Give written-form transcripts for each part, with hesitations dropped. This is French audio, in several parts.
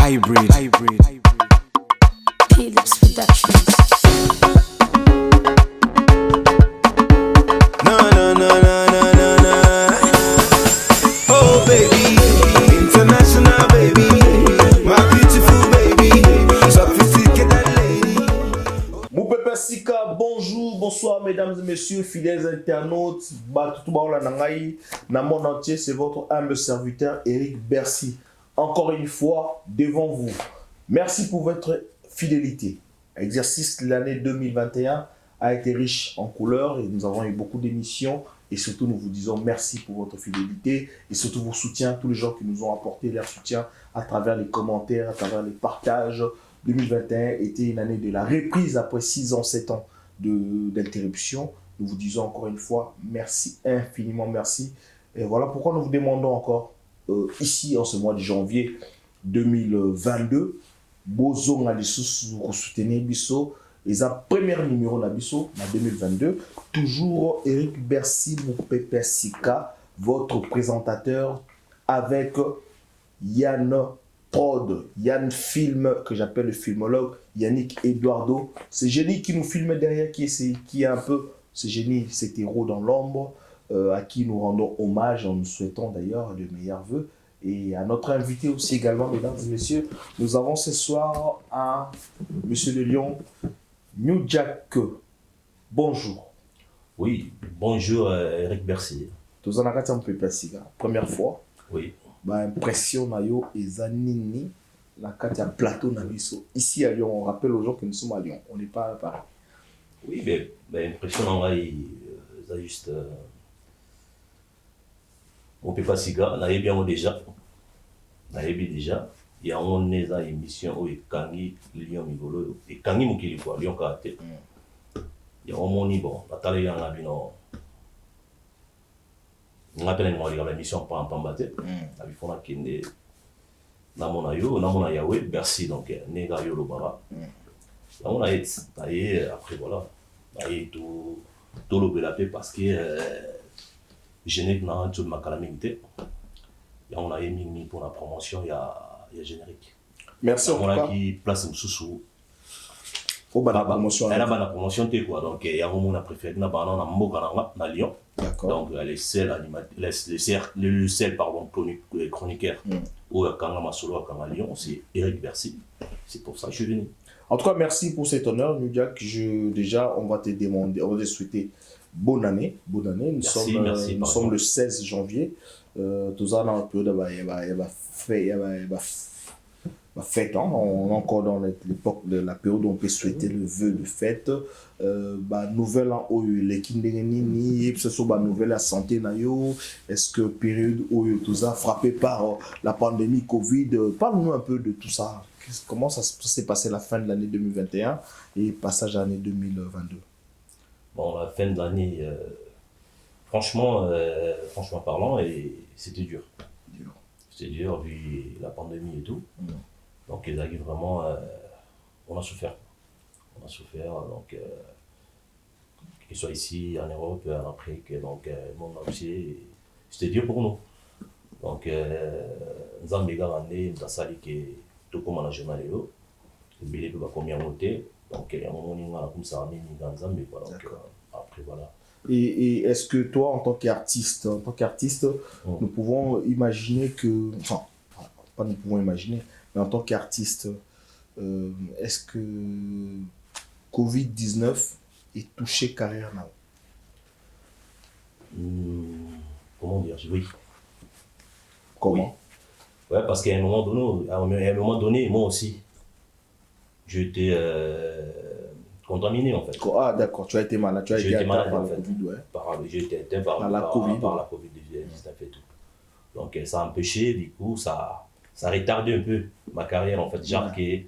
Hybrid. Philips Productions. Na na na na na na na. Oh baby, international baby, my beautiful baby, sophisticated lady. Moupepe Sika, bonjour, bonsoir mesdames et messieurs, fidèles internautes, Batouba Nangaï, dans mon entier, c'est votre humble serviteur Eric Bercy. Encore une fois, devant vous. Merci pour votre fidélité. L'exercice de l'année 2021 a été riche en couleurs et nous avons eu beaucoup d'émissions. Et surtout, nous vous disons merci pour votre fidélité et surtout vos soutiens, tous les gens qui nous ont apporté leur soutien à travers les commentaires, à travers les partages. 2021 était une année de la reprise après 6 ans, 7 ans d'interruption. Nous vous disons encore une fois merci, infiniment merci. Et voilà pourquoi nous vous demandons encore ici en ce mois de janvier 2022, Bozo a soutenir Bisso et sa première numéro na Bisso en 2022. Toujours Eric Bercy Moupepe Sika, votre présentateur avec Yann Prod, Yann Film, que j'appelle le filmologue, Yannick Eduardo. C'est génie qui nous filme derrière, qui est un peu ce génie, cet héros dans l'ombre, à qui nous rendons hommage en nous souhaitant d'ailleurs de meilleurs vœux. Et à notre invité aussi également, mesdames et messieurs, nous avons ce soir un monsieur de Lyon, New Jack. Bonjour. Oui, bonjour Eric Bercy. Tous en avons un peu passé, première fois. Oui. Bah, impression mayo et zanini la carte à plateau nabiso. Ici à Lyon, on rappelle aux gens que nous sommes à Lyon, on n'est pas à Paris. Oui, mais impression en vrai, ça juste. On peut pas si gars, on a bien déjà. On a bien déjà. Il y a un émission émission où il Kangi Lyon Migolo et Kangi Mukili quoi, Lyon Karaté. Il y a un moni bon, la télé en a bien non. On appelle une émission pour un pambaté. La vie fona kende. Namona Yahweh, Bercy donc Nega yo le bara. Là on a été après voilà. Et tout le belapé parce que générique n'a pas de ma calamité. Et on a émis pour la promotion, il y a générique. Merci en tout cas. On a qui place un sous-sous. Faut la promotion. Elle a la promotion, donc il y a un monde préféré dans na Lyon. D'accord. Donc les seuls chroniqueurs ou quand solo à Lyon, c'est Eric Bercy. C'est pour ça que je suis venu. En tout cas, merci pour cet honneur, New Jack. Déjà, on va te demander, on va te souhaiter bonne année. Bonne année. Nous sommes le 16 janvier. Tout ça dans la période, fête. On est encore dans l'époque de la période où on peut souhaiter le vœu de fête. Nouvelle an où les kindengeni, ce soit nouvelle la santé nayo. Est-ce que période où tout ça frappé par la pandémie Covid, parle-nous un peu de tout ça. Comment ça s'est passé la fin de l'année 2021 et passage à l'année 2022? Bon, la fin de l'année, franchement parlant, c'était dur. C'était dur vu la pandémie et tout. Donc, ils arrivent vraiment, on a souffert. Donc, qu'ils soient ici, en Europe, en Afrique, donc, monde entier, c'était dur pour nous. Donc, nous avons gardé, nous avons sali que tout comme on a journal, le billet va combien monter. Donc, il y a un moment où on a comme ça, mais voilà. Après, voilà. Et est-ce que toi, en tant qu'artiste, nous pouvons imaginer que, enfin, pas nous pouvons imaginer, mais en tant qu'artiste, est-ce que Covid-19 est touché carrière là? Comment dire? Oui. Comment? Oui. Ouais, parce qu'à un moment donné, moi aussi, j'étais contaminé en fait. Ah d'accord, tu as été malade, J'ai été malade par en la fait. Covid, ouais. J'ai été atteint par la Covid-19 et tout. Donc ça a empêché, du coup, ça a retardé un peu ma carrière en fait. Genre qu'il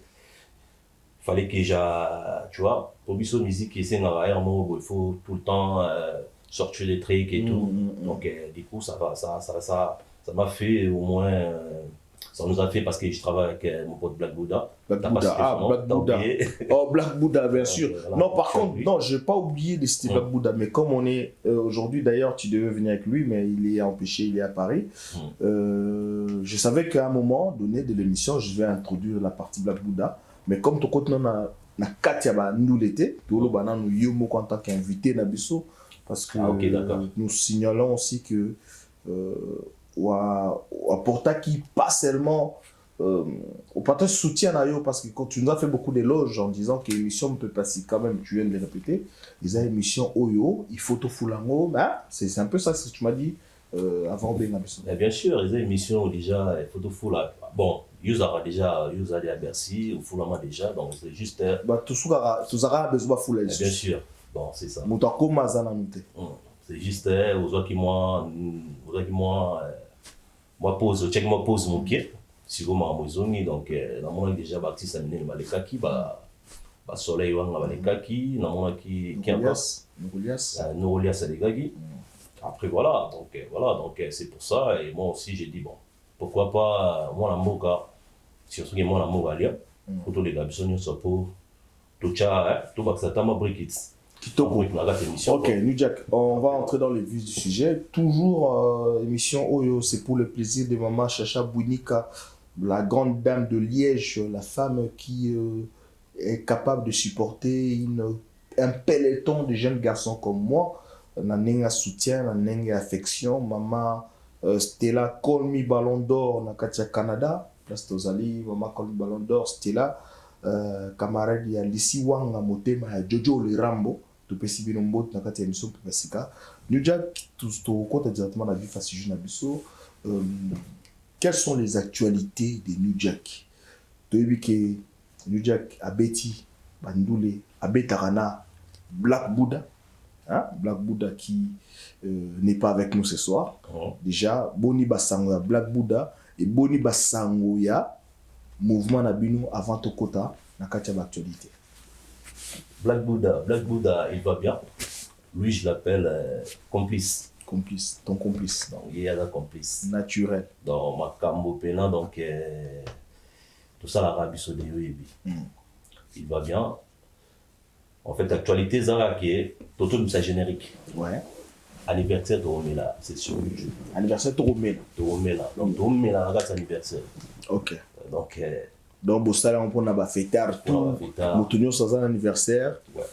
fallait que tu vois, pour Bisso musique, il faut tout le temps sortir des trucs et tout. Donc du coup, ça m'a fait au moins. Ça nous a fait parce que je travaille avec mon pote Black Buddha. Black Buddha. Oh, Black Buddha, bien sûr. Voilà, non, par contre, non, je n'ai pas oublié de citer Black Buddha, mais comme on est aujourd'hui, d'ailleurs, tu devais venir avec lui, mais il est empêché, il est à Paris. je savais qu'à un moment donné de l'émission, je vais introduire la partie Black Buddha. Mais comme tu côté na Katia nous l'été, tout le bana nous yomo en tant qu'invité Nabiso, parce que Ok, d'accord. nous signalons aussi que Porta qui pas seulement au partage soutien à eux, parce que quand tu nous as fait beaucoup d'éloges en disant que l'émission ne peut pas si quand même, tu viens de le répéter, les émissions Oyo, il faut tout foulango, c'est un peu ça ce que tu m'as dit avant Nabiso. Bien sûr, les émissions déjà, il faut tout fou là. Bon, ils aura déjà, ils allaient à Bercy, au Foulama déjà, donc c'est juste. Tout ça, besoin de fouler. Bien sûr, bon, c'est ça. Moutako Mazana Nute. C'est juste, aux autres qui moi pose, check moi pose mon pied, si vous m'avez donc, dans mon déjà bâti ça mène le kaki, soleil ou le kaki, dans mon qui Nourolias les gagi. Après voilà, donc c'est pour ça, et moi aussi j'ai dit bon, pourquoi pas, moi la moka, surtout que moi la moka lia, pour tous les gars, ils sont pour tout ça, tout Baxatama Brickits. Ok, New Jack, on va entrer dans le vif du sujet. Toujours émission Oyo, c'est pour le plaisir de maman Chacha Bounika, la grande dame de Liège, la femme qui est capable de supporter un peloton de jeunes garçons comme moi. Nanenga soutien, nanenga affection. Maman Stella Colmi Ballon d'Or, na Katia Canada. Place Tozali, maman Colmi Ballon d'Or, Stella. Camarade ya Lissi Wanga Motema ya Jojo le Rambo. Tu peux subir un bot na Katia émission pour Pessika. New Jack, tout compte directement la vie facile na biso. Quelles sont les actualités de New Jack? Tu as vu que New Jack a Betty, Bandoule, a Betarana, Black Buddha. Hein? Black Buddha qui n'est pas avec nous ce soir. Déjà, Boni Basango ya Black Buddha et Boni Basango ya Mouvement Nabino avant Tokota na Katia l'actualité. Black Buddha, il va bien. Lui, je l'appelle complice. Complice, ton complice. Donc, il y a un complice. Naturel. Dans ma cambo pena, donc tout ça, l'Arabie Saoudite, il va bien. En fait, l'actualité, Zara qui est tout ça générique. Ouais. Anniversaire de Romela, c'est sur YouTube. Anniversaire de Romela. Donc, Romela, regarde anniversaire. Ok. Donc, bon, ça, on peut avoir fêter tout. Nous tenions sans un anniversaire. Ouais.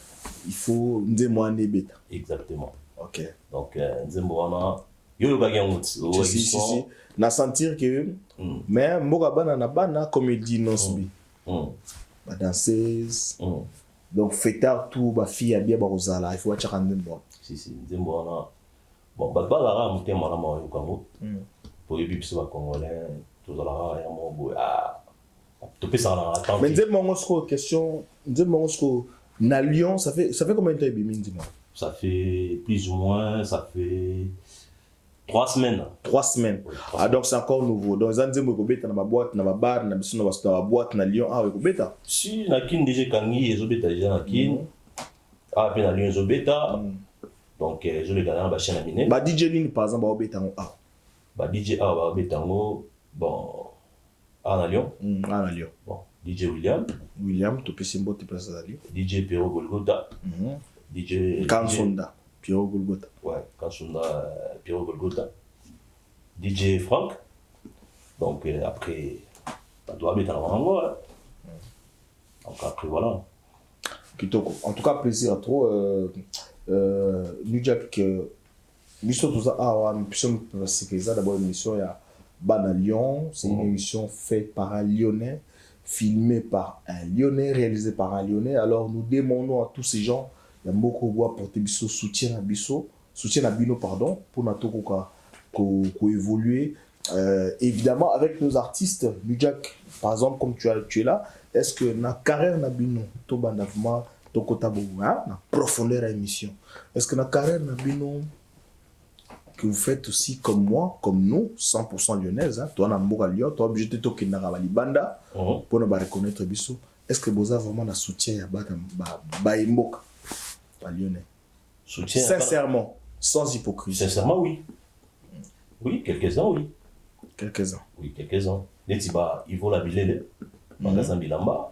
Il faut nous demander bêta. Exactement. Ok. Donc, Nzemboana, yo le bagage si. Na sentir que, mais Mogabana na bana comédie non subi. La danseuse. Donc, fêtard tout, ma fille a bien barosala. Il faut watcher un bon. Si, Nzemboana. Bon, Balara, mon thème, madame, Yukango. Pour les bibs, Congolais, tout ça là, il y a mon beau. Tu peux s'en attendre. Mais dis-moi, question. Dis-moi, na Lyon, ça fait combien de temps, dis-moi? Ça fait plus ou moins, 3 semaines. 3 semaines. Oui, donc c'est encore nouveau. Donc, ils ont dit que ma boîte, na bar, na boîte, na Lyon, oui, bêta. Si, na kin déjà kangi, ils ont bêta déjà na kin. Puis na Lyon, ils ont bêta. Donc, je les gagne dans la chaîne à miner. DJ Lin, par exemple, au bêta, DJ A, au bêta, bon, na Lyon. Na Lyon. Bon, DJ William, tu peux s'imbo, tu peux ça à Lyon. DJ Pierrot Golgotha. DJ Kansonda, Pierrot Golgotha. Ouais, Kansonda, Pierrot Golgotha. DJ Franck. Donc après, tu dois mettre en anglais. Donc après, voilà. Kitoko. En tout cas, plaisir à toi. New Jack, nous sommes tous à sécuriser d'abord une émission à Bana Lyon. C'est une émission faite par un Lyonnais, filmée par un Lyonnais, réalisée par un Lyonnais. Alors nous demandons à tous ces gens. Il y a beaucoup de voix pour soutien à Bino, pardon, pour notre évoluer. Évidemment, avec nos artistes, New Jack, par exemple, comme tu es là, est-ce que na carrière na Bino, to bandavuma, to kotabo, na profondeur à émission, est-ce que na carrière na Bino, que vous faites aussi comme moi, comme nous, 100% lyonnaise, toi na mboka Lyon, toi obligé de toquer na Banda, pour nous reconnaître Bisso, est-ce que vous avez vraiment un soutien à Mboka? Lyonnais. Soutien. Sincèrement, sans hypocrisie. Sincèrement, oui. Oui, quelques-uns, oui. Quelques-uns. Oui, quelques-uns. Netiba, Ivo la Bilele, Magasin Bilamba,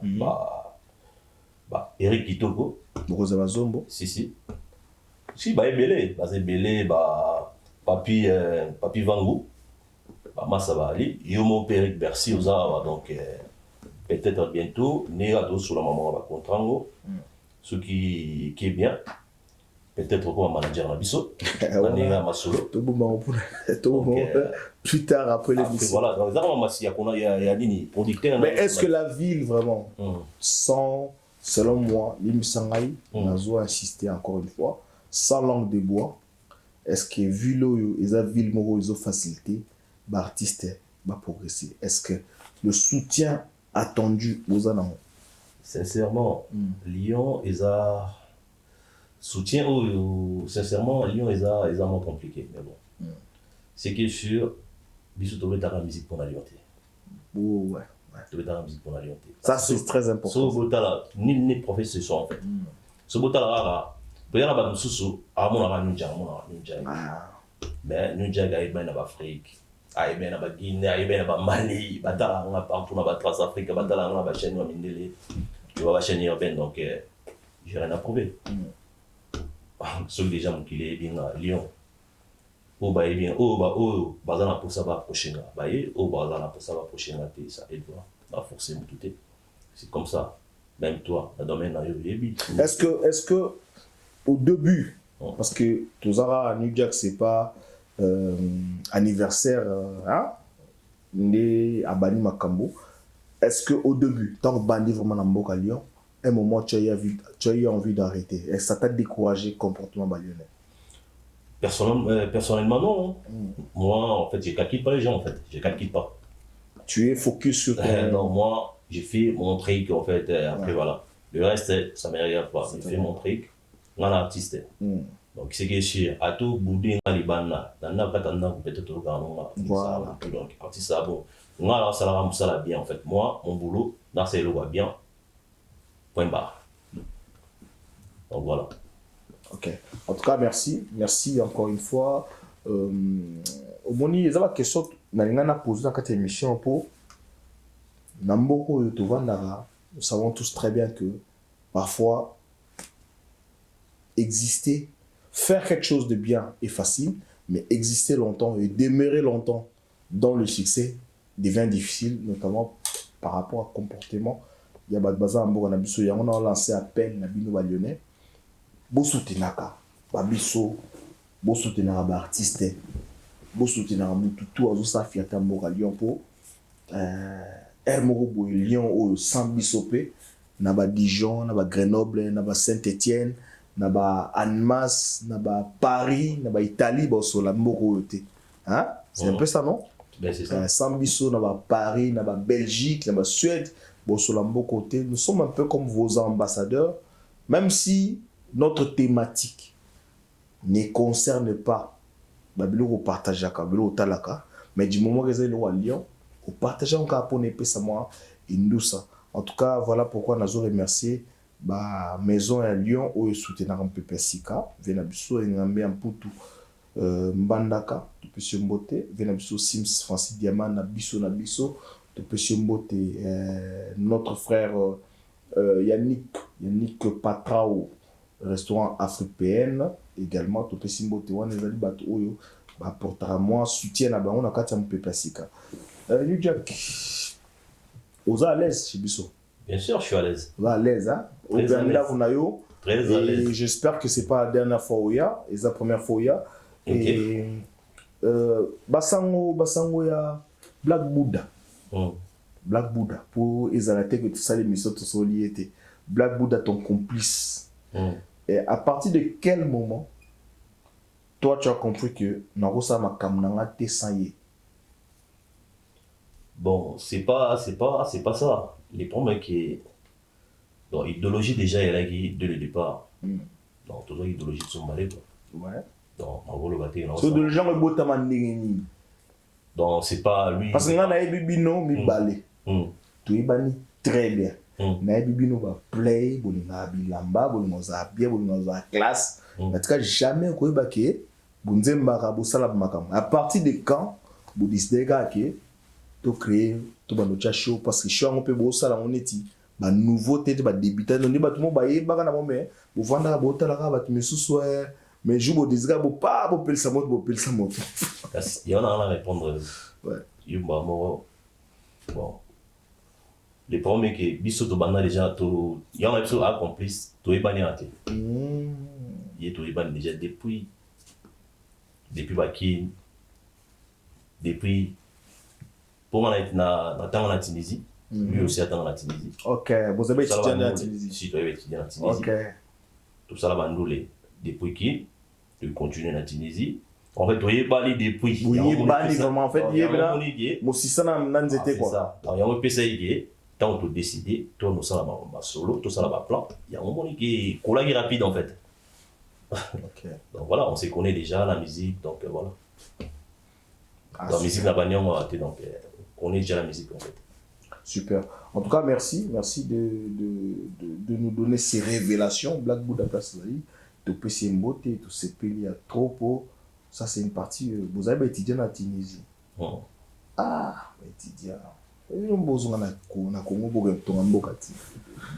Eric Kitoko. Rosa Bazombo. Si. Si, Ebele, Papi Vangu. Bah, ça va aller. Yo mon père Bercy aux arbres, donc peut-être bientôt. Néa dos sur la maman va contrango. Ce qui est bien. Peut-être comme manager na biso. Néa ma solo. Tout le monde plus tard après l'émission. Voilà, dans les armes il y a Nini producteur. Mais est-ce que la ville vraiment, sans, selon moi, l'Imisangaï, on a insisté encore une fois, sans langue de bois, est-ce que vu la ville ils ont facilité, l'artiste va progresser? Est-ce que le soutien attendu aux années? Sincèrement, Lyon, ils ont soutien, sincèrement, Lyon, ils ont compliqué, mais bon. C'est que sûr, bisous de la musique pour l'alimenté. Ouais. De la musique pour l'alimenté. Ça, c'est très important. Ce botala, ni professeur en fait. Ce botala, il y a un sous à mon ami, mais nous avons eu en Afrique, à eu en Guinée, à eu en Mali, batala on a partout dans la Transafrique, batala on a chaîne au Mindele, tu vas chaîne urbaine, donc j'ai rien à prouver. Ceux des gens qui est bien à Lyon. Oh bah bien, oh bazana pour ça va prochain là, bah bazana pour ça va prochain là, ça aide va forcément tout est. C'est comme ça. Même toi, dans le domaine là, est-ce que au début, parce que Tozara à New Jack c'est pas anniversaire, hein, né à Bani Makambo. Est-ce que au début, tant que Bandi vraiment dans Mboka Lyon, un moment tu as eu envie d'arrêter? Est-ce que ça t'a découragé le comportement balyonnais? Personnellement, non. Moi, en fait, je ne calcule pas les gens, en fait. Je ne calcule pas. Tu es focus sur ton... Non, moi, j'ai fait mon truc, en fait. Après, voilà. Le reste, ça ne me regarde pas. J'ai fait mon truc. On est artiste. Donc, c'est que sûr, à tout boudin, on a les bandes là. Dans le cas, on a peut-être le gagnant. Voilà. Donc, artiste, ça bon. On a ça la ça bien, en fait. Moi, mon boulot, dans c'est le bien. Point barre. Donc, voilà. Ok. En tout cas, merci. Merci encore une fois. Au moni, il y a une question que je posée dans cette émission pour Namboko et Tovandara. Nous savons tous très bien que parfois, exister, faire quelque chose de bien est facile, mais exister longtemps et demeurer longtemps dans le succès devient difficile, notamment par rapport au comportement. Il y a Badbaza Ambo, on a lancé appel à Bino Balyonnais. Bo soutenaka babiso bo soutenaka ba artiste bo soutenaka mutu tout azo sa fiata mboka Lyon po moko boy Lyon o sans bisope na ba Dijon na ba Grenoble na ba Saint-Étienne na ba Annemasse na ba Paris na ba Italie bo so la mboko yote hein c'est un peu ça non? Ben c'est ça. Sans biso na ba Paris na ba Belgique na ba Suède bo so la mboko yote. Nous sommes un peu comme vos ambassadeurs, même si notre thématique ne concerne pas Babilo au partage à Babilo au Talaka, mais du moment que c'est le roi Lyon, au partage en cas pour ne pas savoir Indoussa. En tout cas, voilà pourquoi nous avons remercié la maison à Lyon où soutenir un peu Persika, Venabiso et Ngambe en Poutou, Mbandaka, Topesio Mbote, Venabiso Sims, Francis Diamant, Nabiso, Topesio Mbote, notre frère Yannick Patrao. Restaurant africain également to pesimbo te wana ezali bato oyo ba portera moi soutien na bango na kati ya mpepe sika. New Jack, oza à l'aise chez biso? Bien sûr, je suis à l'aise. Oza à l'aise hein? Très à l'aise. Très à l'aise. Et j'espère que c'est pas la dernière fois où il y a, et la première fois où il y a. Et basango ya Black Buddha. Black Buddha pour ezalate que tout ça l'émission tout ça lié était. Black Buddha ton complice. Et à partir de quel moment toi tu as compris que Narosa Makamnanga t'es sans y? Bon, c'est pas ça. Les problèmes qui donc l'idéologie déjà elle a dès le départ. Donc toujours l'idéologie de son balai quoi. Ouais. Donc on va le battre là. So de gens le botama ndengeni. Donc c'est pas lui. Parce que nga na bibino mi balé. Tu ibani très bien. Na bibino ba play bolinga bilamba bolinga za bien bolinga za classe. En tout cas jamais ko ebake bunzemba ka bosala makam. À partir de quand vous décidez que to créer to banocha show parce que show on peut bosala on eti ba nouveauté ba débutant on ba tout mo ba yeba na momé bo vanda ba otala ka ba misusu mais je vous dis pas bopel sa moto. Il y en a à répondre. Ouais. Bon, les premiers qui biso to bana déjà to il y en a qui accomplissent to ebani ate. Il est to ebani déjà depuis Baki, depuis pour moi na temps en Tunisie, lui aussi attend en Tunisie. OK, vous avez étudié en Tunisie. Si tu avais étudié en Tunisie. OK. Tout ça là bandoulé depuis qui tu continues en Tunisie. En fait, tu es bali depuis. Oui, bali vraiment en fait, il y a mon système nan zete quoi. Ça. Alors il y a un PCI tant tu décider, toi nous ça ma solo, tout ça là va plan. Il y a un moment qui collage rapide en fait. OK. Donc voilà, on se connaît déjà la musique donc voilà. Ah, la musique la bannière on a été donc on connaît déjà la musique en fait. Super. En tout cas, merci de nous donner ces révélations. Black Buddha Place de PC Mbote, tout ce pays à trop. Ça, c'est une partie. Vous avez étudié en Tunisie. Ah, étudiant. Vous avez besoin de Congo pour que tu aies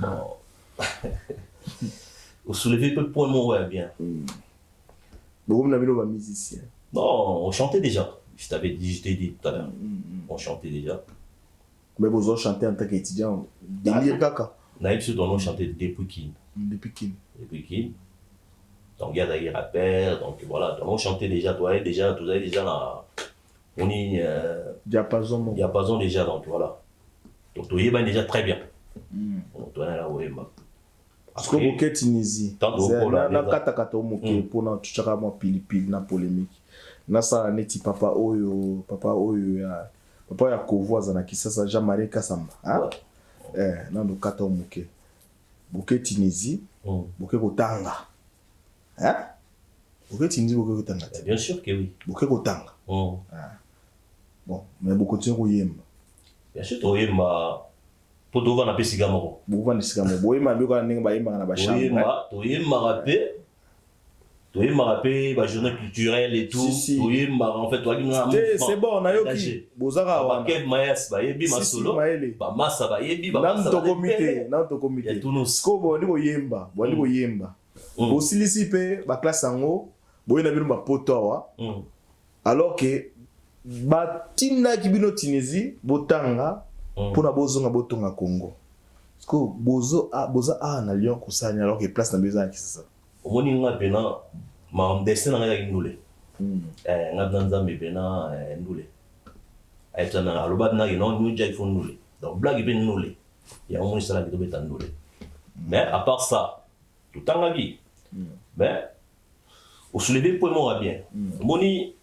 Bon. Vous soulevez peu de points, ouais, bien. Vous avez un musicien. Non, on chantait déjà. Je t'ai dit tout à l'heure. On chantait déjà. Mais vous avez chanté en tant qu'étudiant. Délire Kaka. Naïf sur ton nom chantait depuis Kin. Depuis Kin. Depuis Kin. Donc il y a des rappeurs. Donc voilà, on chantait déjà. Toi, déjà, tout ça déjà là. On est. Diapason. Diapason déjà, donc voilà. Donc tu es déjà très bien. Donc toi, là, oui, parce que vous êtes Tunisie. Na kata moke pour na tuchaka mo pili na polémique. Na sa neti papa oyo ya papa ya kovoza na kisasa Jean-Marie Kasamba. Hein? Na ndo kata moke. Boke Tunisie, boke kotanga. Hein? Boke Tunisie boke kotanga. Bien sûr que oui. Boke kotanga. Bon, mais vous continuez koyemba. Bien sûr toyemba. Pour trouver un peu de gamoro. Vous de sigamo. Vous avez un peu de chambre. Tu es marapé, la journée culturelle et tout. Tu es en fait, c'est bon, on a eu. Bozara. Bakev Mayas, Bayebi Masolo. Bamasa Bayebi, Bamasa. Nanto comité. Sko, Boni Yemba. Boni Yemba. Aussi, ici, la classe en haut, Boy Nabino Mapoto. Alors que, Batina Kibino Tunisie, Botanga. Pour la bozo na Congo. Parce que bozo a na Lyon kusanya alors que place na besoin qui ça. Omoni nga pena ma destin na ya ndule. Nga danza me pena ndule. Aita na aloba na no ñu jay fo ndule. Donc blague ben ndule. Ya omoni sala ki to beta ndule. Mais à part ça, tout en la vie. Ben au soulever pour moi bien. Omoni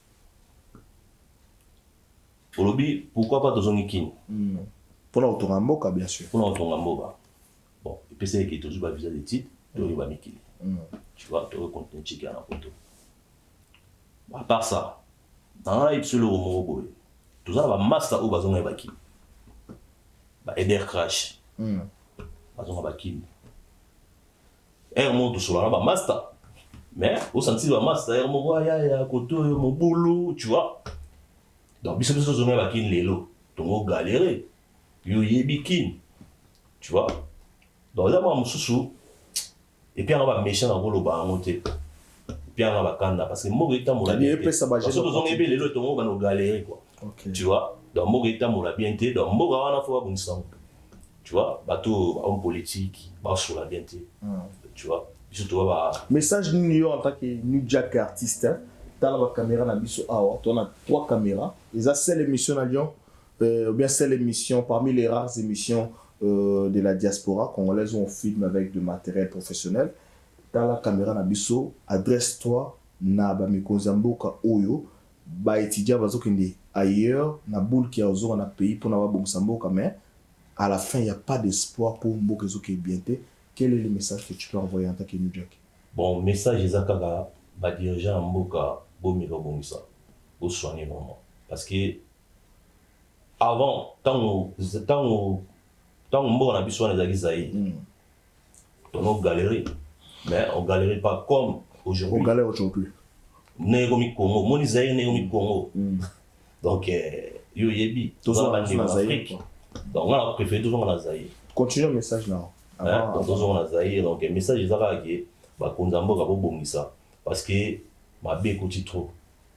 Olobi pourquoi pas dans kin. Pour l'autoramboka, bien sûr. Pour l'autoramboka. Bon, et puis c'est qui toujours pas visa des titres, tu vas mikili. Tu vois, tu vas continuer de checker la photo. À part ça, dans la ipsule au Moroboy, tout ça va master ou bazon ebaki. Ba Eder Crash. Bazon ebaki. Air monte sur la master. Mais au senti de master, air mon voyage, côté mon boulot, tu vois. Donc, bis que zone ebaki lelo, ton galérer. Yo yebikin, tu vois. Donc là, moi, je et puis on va méchant dans le bas, monter. Et puis on va kanda parce que moi, je suis bien. Parce que nous avons les autres, on va nous galérer, quoi. Tu vois. Donc moi, je suis bien. Donc moi, on a fait un bon sang. Tu vois. Bateau, homme politique, bah sur la bien. Tu vois. Surtout, message nous en tant que New Jack artiste, dans la caméra, on a mis on a 3 caméras. Et ça, c'est l'émission à Lyon. Ou bien c'est l'émission, parmi les rares émissions de la diaspora congolaise où on filme avec du matériel professionnel. Dans la caméra, Nabiso, adresse-toi na Bamikozamboka Oyo, ba étudiant bazokende ailleurs, na boule qui a aux na pays pour n'avoir Bomsamboka, mais à la fin, il n'y a pas d'espoir pour Mboka qui est bien. Quel est le message que tu peux envoyer en tant que New Jack? Bon, message Ezakaga, ba dirigeant Mboka, Bomiro Bomisa, au soigner vraiment. Parce que avant, tant on a besoin des aguisaïs, on a galéré, mais on ne galérait pas comme aujourd'hui. On galère aujourd'hui. Négomi Congo, mon Isaïe Négomi Congo. Donc, yo yebi, tout ça va en Afrique. Donc, on a préféré toujours en Azaïe. Continue le message là. Toujours en Azaïe, donc le message est là, bah, Konzambo va bon ça. parce que ma bé côté trop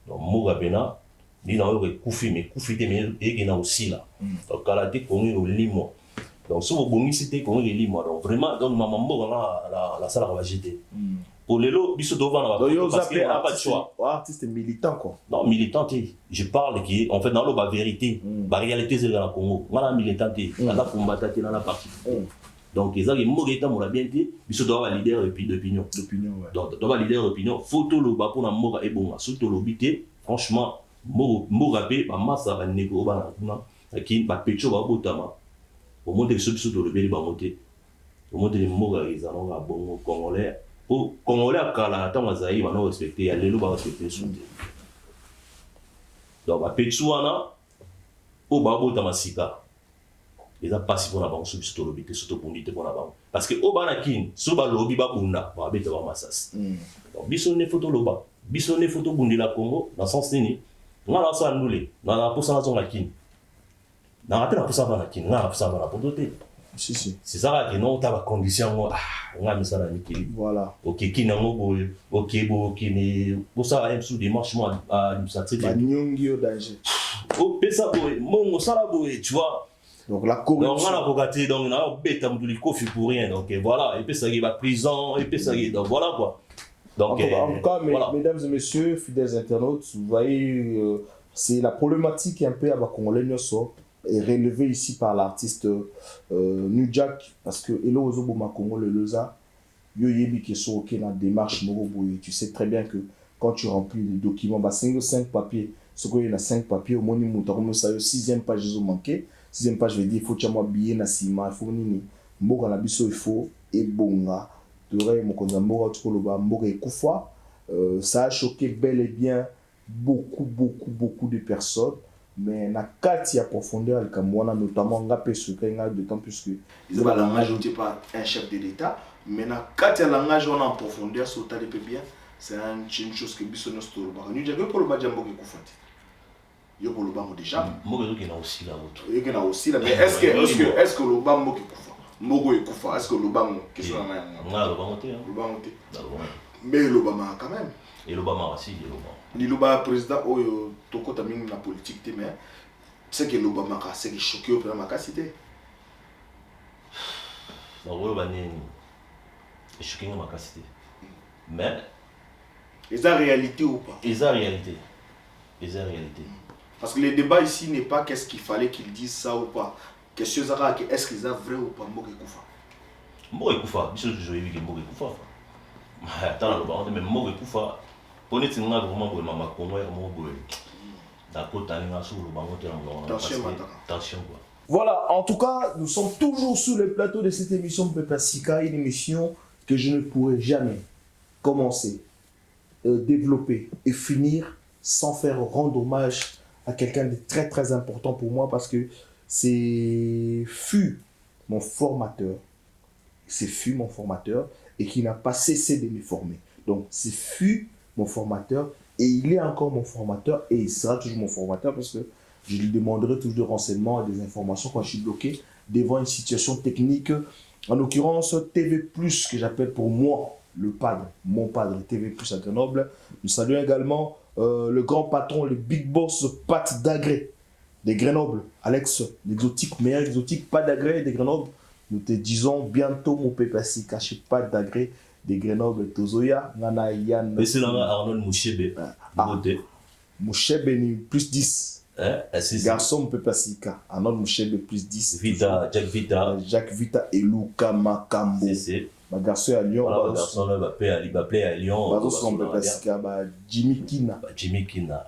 donc moga bena ni na yo kufi mais kufi te mais et na aussi là donc kalaté kongi au limo donc so bongi c'était kongi limo donc vraiment donc maman moga la salle va jeter pour les lots biso devant parce que pas de choix artiste militant quoi non militant je parle qui en fait dans le vérité la réalité c'est dans le Congo on a militant on a combattu dans la partie donc ils ont moga mon bien biso doit leader d'opinion donc doit leader d'opinion photo le bas pour na moga et bon surtout l'obité franchement moga pe ba massa ba neko ba na qui ba pecho ba botama au monde surtout le beli ba monter au monde les moga ils ont un bon congolais au congolais à kala tant azai ba no respecter ya lelo ba respecter sunde donc ba pecho wana au ba botama sika ils ont passé pour la banque surtout le bité surtout pour l'ité pour la banque parce que au banakin so ba lobby ba bunda ba beta ba massas donc biso ne photo loba biso ne photo bundi la Congo dans sens nini ngala so andule na posa na zonga kin na ngata na posa na kin na posa na podote si c'est ça que non ta ba condition nga misala nikili voilà OK kina ngo OK bo kini posa am sous démarche moi administrative ba nyongi au danger o pesa bo mongo sala bo tu vois donc la corruption donc on a regardé donc na beta muduli kofi pour rien donc voilà et puis ça qui va prison et puis ça qui donc voilà quoi. Donc, en tout cas, voilà. Mesdames et messieurs, fidèles internautes, vous voyez, c'est la problématique un peu à Congolais est relevée ici par l'artiste New Jack, parce que Elo Ozobo Makongo le Leza, yo yebi ke so ok na démarche Moroboye. Tu sais très bien que quand tu remplis les documents, bah 5 papiers, ce qu'il y a 5 papiers, au moni moutarome ça 6e page ils ont manqué. 6e page veut dire il faut que tu moi billet na sima, il faut nini. Mboka na biso il faut et bonga. Ça a choqué bel et bien beaucoup de personnes, mais na kati ya profondeur el kamwana notamment ngapé secret d'autant plus que ils ont langage on pas un chef de l'état, mais na kati ya langage on en profondeur sur tali peu bien, c'est une chose que biso no store ba ñu jage pour le ba jambo ki kufati yo pour le ba déjà mo qui na aussi la moto yo qui na aussi là mais est-ce que le ba mo ki kufa Mogo et Koufa, est-ce que l'Obama qu'est-ce qu'on a l'Obama mais l'Obama quand même. Et l'Obama aussi, l'Obama président oh toko taming la politique mais c'est que l'Obama c'est qui choqué au plan ma cité. Non, l'Obama est choqué dans ma cité. Mais est-ce la réalité ou pas? Est-ce la réalité? Parce que le débat ici n'est pas qu'est-ce qu'il fallait qu'ils disent ça ou pas. Question Zara, est-ce qu'ils ont vrai ou pas Mogo Koufa? Mogo Koufa, je vais dire Mogo Koufa. Attends, le mais Mogo Koufa, pour être vraiment maman Congo et Mogo. D'accord, t'as une sur le banc tension quoi. Voilà, en tout cas, nous sommes toujours sur le plateau de cette émission Pepa Sika, une émission que je ne pourrai jamais commencer, développer et finir sans faire rendre hommage à quelqu'un de très très important pour moi parce que fut mon formateur et qui n'a pas cessé de me former. Donc, fut mon formateur et il est encore mon formateur et il sera toujours mon formateur parce que je lui demanderai toujours des renseignements et des informations quand je suis bloqué devant une situation technique. En l'occurrence, TV+, que j'appelle pour moi le padre, mon padre, TV+ à Grenoble. Nous saluons également le grand patron, le big boss Pat Dagré de Grenoble, Alex, l'exotique, meilleur exotique, pas d'Agré de Grenoble. Nous te disons bientôt mon pépassi, caché pas d'Agré de Grenoble, Tozoya, Nana Yann. Mais c'est là Arnold Mouchebe. Mouchebe ni plus 10. Garçon mon pépassi, Arnold Mouchebe plus 10. Jacques Vita et Luka Makambo. Ma garçon à Lyon. Voilà, garçon là, va appeler à Lyon. Son pépassi, Jimmy Kina. Jimmy Kina.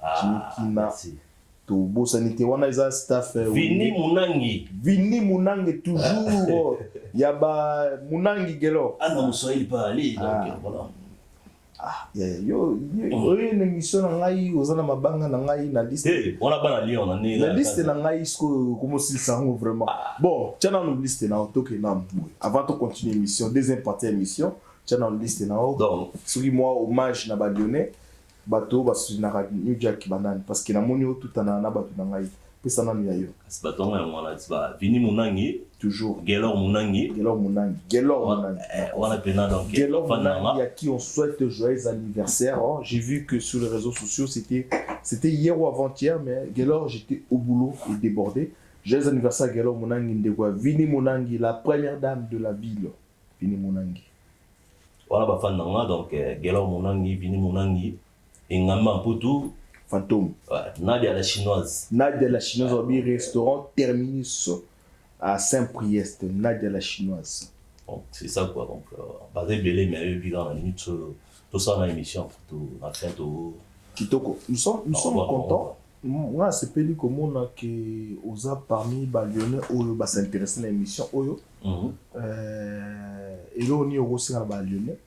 Merci. To bosanité wana isa staff Vini Munangi toujours yaba Munangi gelo non Swahili pas aller donc voilà yo une mission na ngai ozana mabanga na ngai na liste on a bana Lyon na liste na ngai sko comment s'il sango vraiment bon tiens nous liste na toke na avant de continuer émission deuxième partie émission tiens nous liste na donc celui moi hommage na badionné bateau parce que New Jack banane parce que na monio tout en a bateau na ngai pesa nani yayo kasi bato yango yango wana ba Vini Munangi toujours Gelor Munangi Gelor wana pena donc Gelor Munangi à qui on souhaite joyeux anniversaire. Hein. J'ai vu que sur les réseaux sociaux c'était hier ou avant-hier, mais Gelor, j'étais au boulot et débordé. Joyeux anniversaire Gelor Munangi Ndekwa Vini Munangi, la première dame de la ville. Vini Munangi. Voilà ba fan nanga donc Gelor Munangi Vini Munangi Engamba Mputu Fantôme. Nadia la chinoise. Nadia la chinoise au restaurant Terminus à Saint-Priest. Nadia la chinoise. Donc c'est ça quoi. Donc basé belé mais puis dans la limite tout ça dans l'émission tout la fin tout. Kitoko. Nous sommes contents. Moi c'est pas dit comme on a que osa parmi Lyonnais oyo ba s'intéresser à l'émission oyo. Et là on y aussi dans Lyonnais.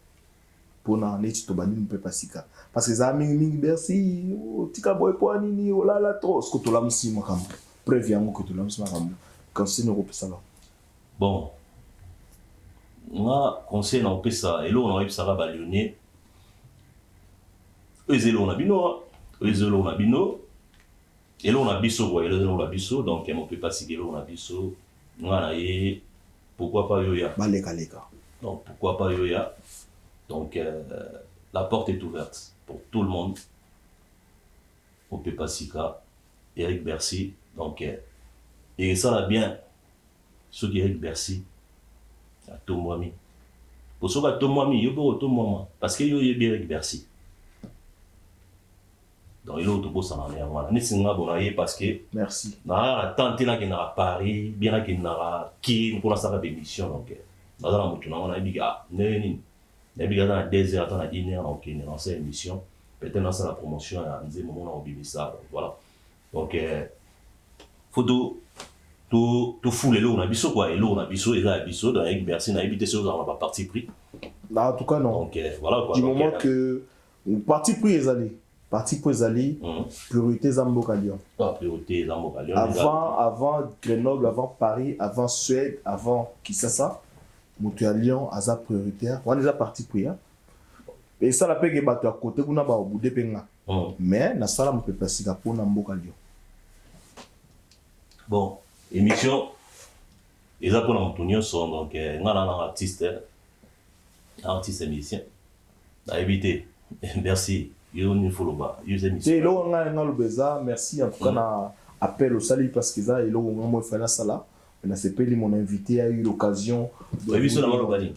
Pour neti to bani mpe pasika parce que za mingi Bercy tika boy kwa nini olala trop ce que to la msi makambo preuve yango que to la msi makambo conseil no kopesa la bon nga conseil na opesa elo na opesa ba Lyonnais ezelo na bino elo na biso quoi elo na biso donc on peut pas si elo na biso nga na ye pourquoi pas yoya baleka donc pourquoi pas yoya. Donc, la porte est ouverte pour tout le monde. Au Pepasika, Eric Bercy. Donc, et ça là bien, ceux qui Eric Bercy, à Tomwami. Pour ceux qui ont Tomwami, il y a Tomwami. Parce qu'il y a Eric Bercy. Donc, il y a autobus ça en est voilà. N'est-ce pas parce que. Merci. Na tante là qui n'a Paris, bien qui n'a qui pour la salle d'émission donc. Dans la moto, on a dit ah, et puis, dans 2 heures, dans 1 heure, donc, il y a une émission. Peut-être dans la promotion, il y a un moment où on a ça. Voilà. Donc, il faut tout fouler l'eau. On a biso quoi. Et l'eau, on a biso, et là, biso, dans Eric Bercy, on a évité ça, on n'a pas parti pris. En tout cas, non. Donc, voilà quoi. Du moment que. Parti pris, les allés. Priorité Zamboka Lyon. Priorité Zamboka Lyon. Avant Grenoble, avant Paris, avant Suède, avant Kinshasa. Moto à Lyon à sa prioritaire on est déjà parti pour hein et ça la paix que bato à côté kuna ba obude penga mais na sala mo pepa sika pour na mboka Lyon. Bon émission ils a pour na montonio son donc ngana na artiste musicien a évité merci yo ni follow ba yo émission c'est lo ngana le beza merci en tout cas na appel au salut parce que ça et lo ngamo fa na sala. Mon invité a eu l'occasion de. Tu as vu ça dans le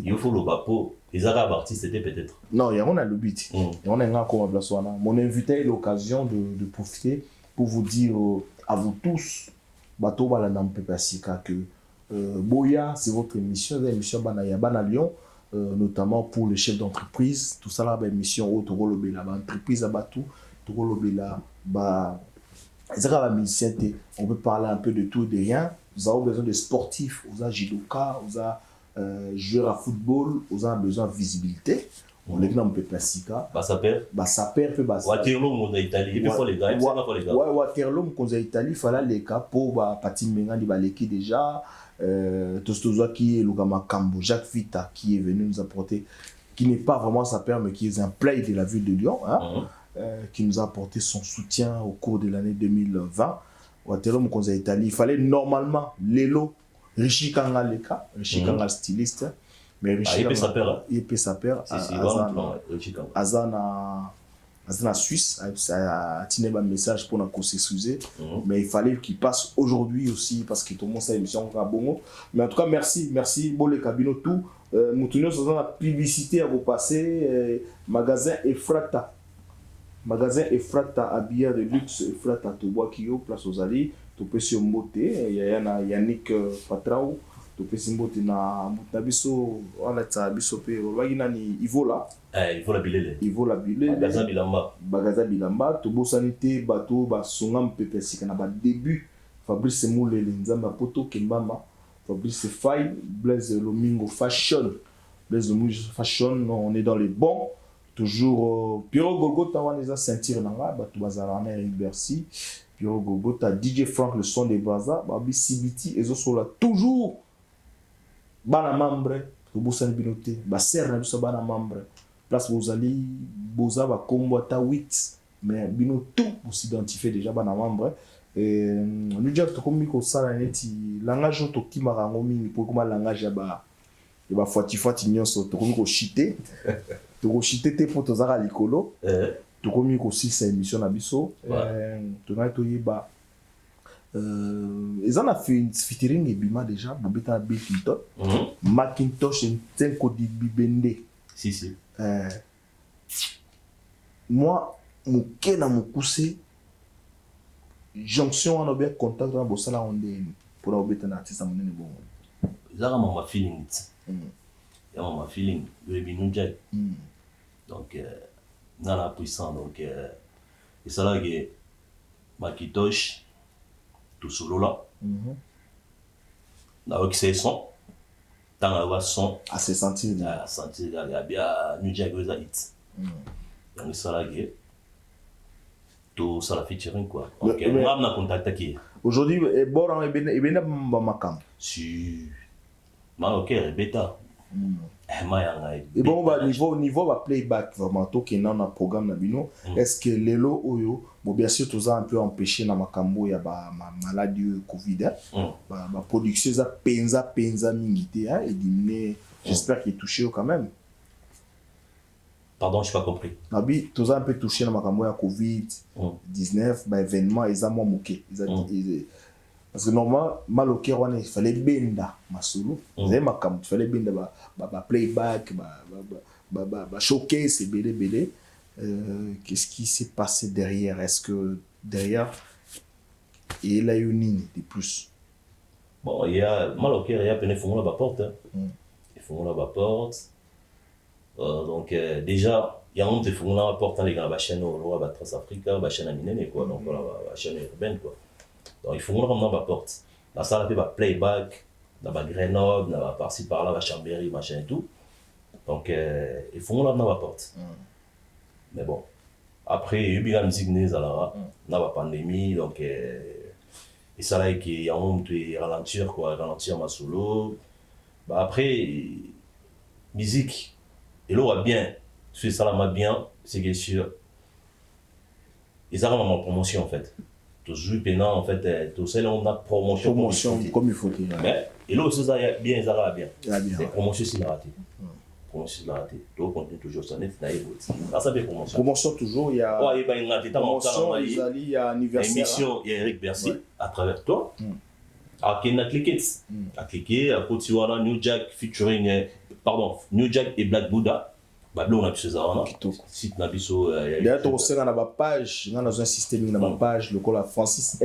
il faut le bapo. Les Arabes artistes étaient peut-être. Non, il y a le but. On a un comme mon invité a eu l'occasion de profiter pour vous dire à vous tous, bateau baladam pepasika que Boya, c'est votre émission, l'émission Banaya Bana Lyon, notamment pour les chefs d'entreprise. Tout ça là, émission au Toro Lobela, entreprise à Batou, Toro Lobela, on peut parler un peu de tout et de rien. Vous avez besoin de sportifs, vous avez judoka, vous avez joueurs à football, vous avez besoin de visibilité. On est dans le Pepasika. Ça perd. Ça perd. Waterloo, on a Italie. Il faut les gars. Waterloo, on a Italie. Il fallait les cas pour Pati Menga di Baleki déjà. Tostozoa qui est Lugama Kambo, Jacques Vita qui est venu nous apporter, qui n'est pas vraiment sa père, mais qui est un play de la ville de Lyon. Hein. Qui nous a apporté son soutien au cours de l'année 2020. Waterloo Mkonza Italie, il fallait normalement Lelo, Rishi Kangaleka, Rishi Kangal styliste, mais Rishi il peut sa père, Azana Suisse, a tiré un message pour nous s'excuser, mais il fallait qu'il passe aujourd'hui aussi parce qu'il commence à l'émission Bongo. Mais en tout cas, merci, bon les cabinets tout. Moutounio, c'est la publicité à vous passer, magasin Efrata. Magasin Efrata, habillage de luxe, Efrata, Toboakio, place aux Alliés, Topesi Mbote, il y a Yannick Patrao, Topesi Mbote na Mutabiso, on a Tabiso Pe, Waginani, Ivola. Ivola Bilele. Ivola Bilele. Bagaza Bilamba. Bagaza Bilamba, Tobo Sanité, Bateau, Basongam Pepesi, Kanaba début, Fabrice Moule, Nzamba Poto, Kembama, Fabrice Faye, Blaise Lomingo Fashion. Blaise Lomingo Fashion, on est dans les bons. Toujours Pierrot Golgota on les a sentir nanga batu bazarana Eric Bercy Pierrot Golgota DJ Frank le son des Baza Babi CBT et là toujours bana membre to bosani binoté ba ser na biso bana membre place bozali boza ba kombo ata 8 mais bino tout pour s'identifier déjà bana membre New Jack to komi ko sala neti langage to kimaka ngo mingi pour kuma langage ya ba fati nyonso to komi ko chiter te pour to zaka likolo to komi ko sisa émission na biso to na to yeba ils en a fait une featuring et bima déjà bobeta Bill Clinton Macintosh ntenko di bibende si moi moke na mokuse jonction wana bien contact na bosala onde pour obeta na artiste monene bon zaka mama feeling ya mama feeling le New Jack donc dans la puissance donc et ça là que Macintosh tout solo là na oxy son tant la son à se sentir il y a bien New Jack with it donc ça là que tout ça la featuring quoi donc moi on a contacté qui aujourd'hui boran et ben makam si Marocain bêta et bon bah niveau va playback vraiment to que na programme na bino est-ce que lelo oyo bon bien sûr tout ça un peu empêché na makambo ya ba maladie covid ba production za penza mingité hein éliminé j'espère qu'il est touché quand même. Pardon, je n'ai pas compris. Nabi, tout ça un peu touché dans ma ya Covid-19, bah événement, ils ont moqué. Parce que normalement, mal au cœur, il fallait benda, ma solo. Vous savez, ma cam, il fallait benda, bah playback, bah showcase, bélé. Qu'est-ce qui s'est passé derrière? Est-ce que derrière, il y a eu une de plus? Bon, il y a mal au cœur, il y a peine de la porte. Ils font la porte. Donc déjà il y a un des fonds là important les gars la chaîne au la Transafrica la chaîne Aminene quoi donc voilà la chaîne urbaine quoi donc il faut on ramener la porte la salle fait ba playback dans ba Grenoble dans ba par-ci par-là ba Chambéry machin et tout donc il faut on ramener la porte mais bon après il y a eu la musique nez à la pandémie donc et ça là qui y a un de ralentir ma solo bah après musique et là, on bien, c'est ça là, bien, c'est que sûr, ils arrivent en promotion en fait. Toujours pénal en fait, tout ça, on a promotion comme il faut. Mais, et là aussi, ça bien, ils arrivent bien. Mais promotion, c'est la raté. Promotion, c'est la raté. Donc, on continue toujours, ça n'est pas là, ça fait promotion. Promotion toujours, il y a. Ouais, il y a promotion, il y a anniversaire. Émission, il y a Eric Bercy, à travers toi. À qui on a cliqué, à Kotiwana, New Jack featuring, New Jack et Black Buddha. Bah là on a pu se voir site na biso d'ailleurs to sera na ba page na un système na ba page le col Francis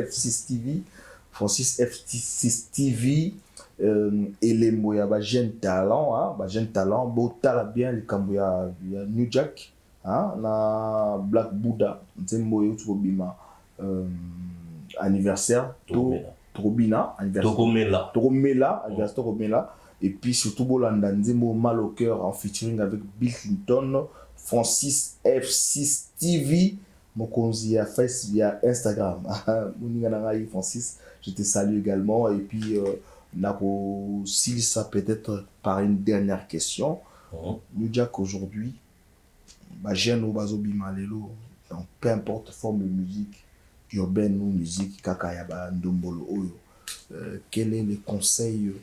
F6 TV elembo ya ba jeune talent beau talent bien le kambo ya New Jack na Black Buddha nzembo yo to bima anniversaire Trobina anniversaire Toromela anniversaire Toromela. Et puis surtout Bolanda Nzembo mal au cœur en featuring avec Bill Clinton, Francis F6 TV, Mokonzi à Face via Instagram. Francis, je te salue également. Et puis Nako ça peut-être par une dernière question. New Jack aujourd'hui, jeune ou bazobi malelo, donc peu importe forme de musique, urbaine ou musique kakayaba ndombolo oyo. Quel est le conseil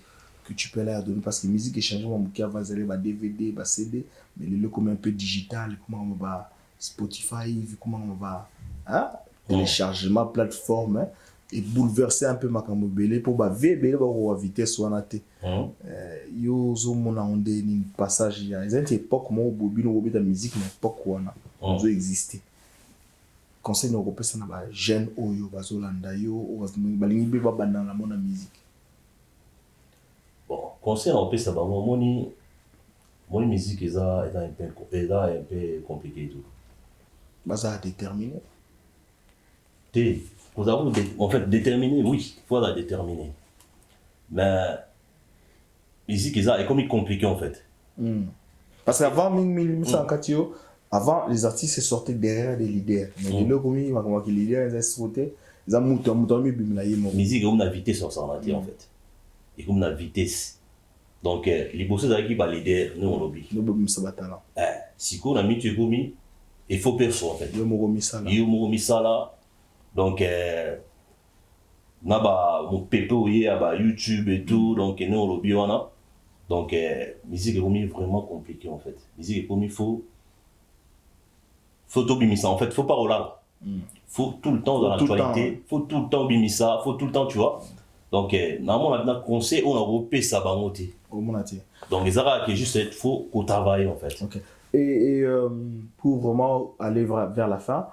que tu peux leur donner parce que la musique est changée, qui avant aller va DVD, va CD, mais le comme un peu digital, comment on va Spotify, comment on va téléchargement plateforme et bouleverser un peu ma camobélé pour ba VB ba vitesse ou anaté. Yo zo mona onde ni passage ya. Ils étaient époque mo bobino bobi ta musique mais époque wana zo exister. Conseil européen ça na ba jeune oyo bazolanda yo o balingi be ba banda na mona musique. Bon, conseil en ça va mon musique est un peu compliqué et tout. Bah ça a déterminé. Nous avons en fait déterminé, oui, il faut la déterminer. Mais musique est comme compliqué en fait. Parce qu'avant 1940, avant les artistes sortaient derrière des leaders. Mais les comme les leaders ils sauté, ils ont monté musique comme la vitesse sur ça en fait. Et comme la vitesse. Donc, les bosses qui va leader, nous on l'oublie. Nous sommes talent. Si on a mis tu commis, et faux perso en fait. Yo moko misala. Yo moko misala. Donc na ba mon pépé oye ba YouTube et tout, donc nous le biwana. Donc musique est commis vraiment compliqué en fait. Musique est commis faut tout bimisa en fait, faut pas rolar. Faut tout le temps dans l'actualité, faut tout le temps bimisa, faut tout le temps tu vois. Donc normalement on a conseil on a repé ça bangoté. Donc les arabes qui juste être faut qu'on travaille en fait. OK. Et pour vraiment aller vers la fin,